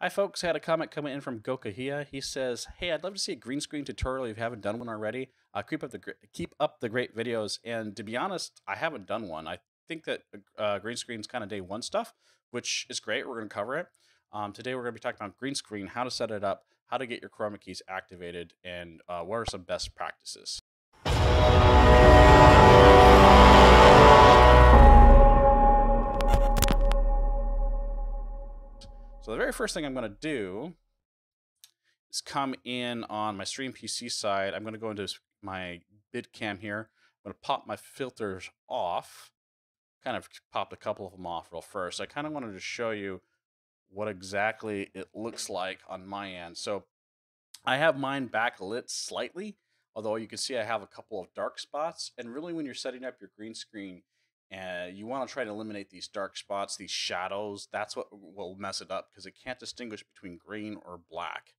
Hi folks, I had a comment coming in from Gokahia. He says, "Hey, I'd love to see a green screen tutorial if you haven't done one already. Keep up the great videos." And to be honest, I haven't done one. I think that green screen is kind of day one stuff, which is great. We're going to cover it. Today we're going to be talking about green screen, how to set it up, how to get your chroma keys activated, and what are some best practices. So the very first thing I'm going to do is come in on my stream PC side. I'm going to go into my bid cam here. I'm going to pop my filters off. Kind of popped a couple of them off real first. I kind of wanted to show you what exactly it looks like on my end. So I have mine backlit slightly, although you can see I have a couple of dark spots. And really when you're setting up your green screen, you want to try to eliminate these dark spots, these shadows. That's what will mess it up because it can't distinguish between green or black.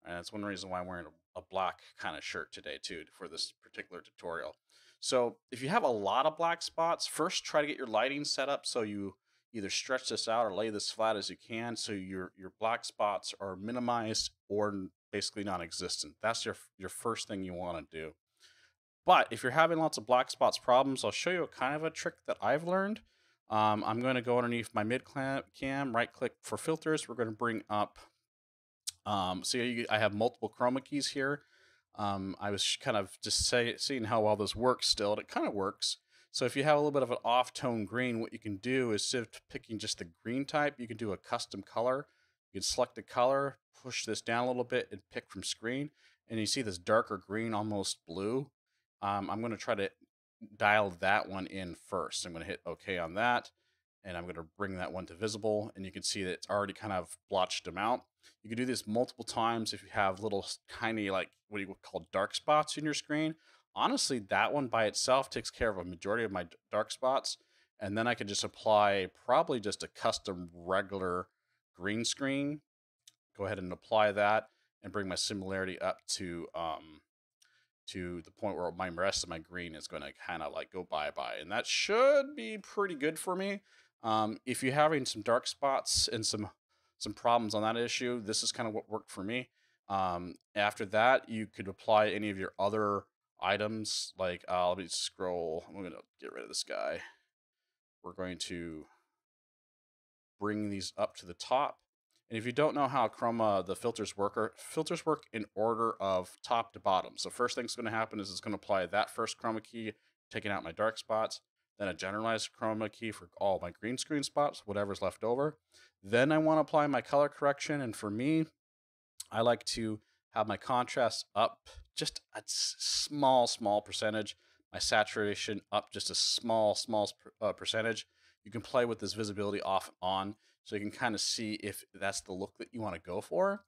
And that's one reason why I'm wearing a black kind of shirt today too for this particular tutorial. So if you have a lot of black spots, first try to get your lighting set up so you either stretch this out or lay this flat as you can so your black spots are minimized or basically non-existent. That's your first thing you want to do. But if you're having lots of black spots problems, I'll show you a kind of a trick that I've learned. I'm going to go underneath my mid cam, right click for filters. We're going to bring up I have multiple chroma keys here. I was kind of just seeing how well this works still, and it kind of works. So if you have a little bit of an off-tone green, what you can do is instead of picking just the green type, you can do a custom color. You can select a color, push this down a little bit, and pick from screen. And you see this darker green, almost blue. I'm going to try to dial that one in first. I'm going to hit OK on that, and I'm going to bring that one to visible, and you can see that it's already kind of blotched them out. You can do this multiple times if you have little tiny, like what you would call dark spots in your screen. Honestly, that one by itself takes care of a majority of my dark spots. And then I could just apply probably just a custom regular green screen. Go ahead and apply that and bring my similarity up to the point where my rest of my green is going to kind of like go bye-bye. And that should be pretty good for me. If you're having some dark spots and some problems on that issue, this is kind of what worked for me. After that, you could apply any of your other items. Like, let me scroll. I'm going to get rid of this guy. We're going to bring these up to the top. And if you don't know how the filters work in order of top to bottom. So first thing's going to happen is it's going to apply that first chroma key, taking out my dark spots, then a generalized chroma key for all my green screen spots, whatever's left over. Then I want to apply my color correction. And for me, I like to have my contrast up just a small percentage, my saturation up just a small percentage. You can play with this visibility off and on so you can kind of see if that's the look that you want to go for.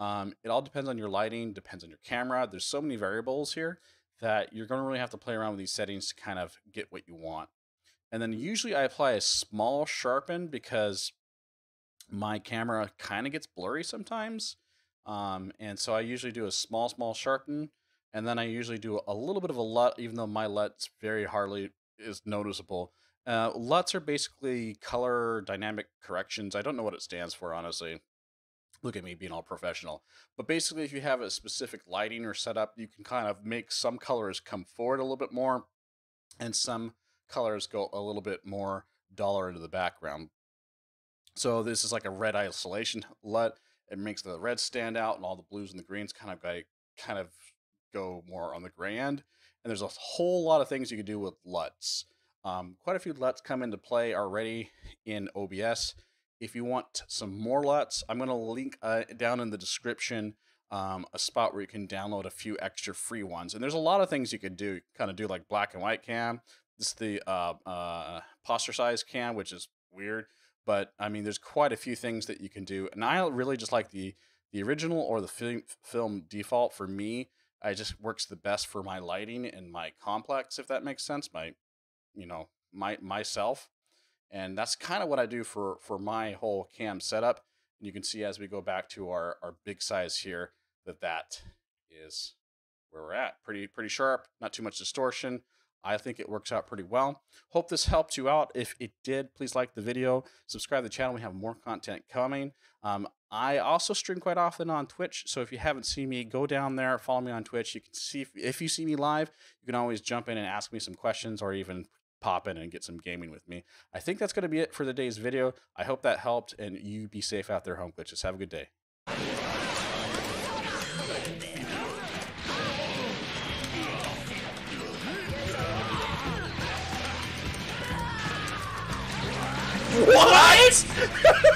It all depends on your lighting, depends on your camera. There's so many variables here that you're going to really have to play around with these settings to kind of get what you want. And then usually I apply a small sharpen because my camera kind of gets blurry sometimes. And so I usually do a small sharpen, and then I usually do a little bit of a LUT, even though my LUT's very hardly is noticeable. LUTs are basically color dynamic corrections. I don't know what it stands for, honestly. Look at me being all professional. But basically, if you have a specific lighting or setup, you can kind of make some colors come forward a little bit more, and some colors go a little bit more duller into the background. So this is like a red isolation LUT. It makes the red stand out, and all the blues and the greens kind of go more on the gray end. And there's a whole lot of things you can do with LUTs. Quite a few LUTs come into play already in OBS. If you want some more LUTs, I'm going to link down in the description a spot where you can download a few extra free ones. And there's a lot of things you can do. You can kind of do like black and white cam. This is the posture size cam, which is weird. But I mean, there's quite a few things that you can do. And I really just like the original or the film default for me. It just works the best for my lighting and my complex, if that makes sense. Myself. And that's kind of what I do for my whole cam setup. And you can see as we go back to our big size here, that is where we're at. Pretty sharp, not too much distortion. I think it works out pretty well. Hope this helped you out. If it did, please like the video, subscribe to the channel. We have more content coming. I also stream quite often on Twitch, so if you haven't seen me, go down there, follow me on Twitch. You can see, if you see me live, you can always jump in and ask me some questions, or even pop in and get some gaming with me. I think that's going to be it for today's video. I hope that helped, and you be safe out there, home glitches. Have a good day. What?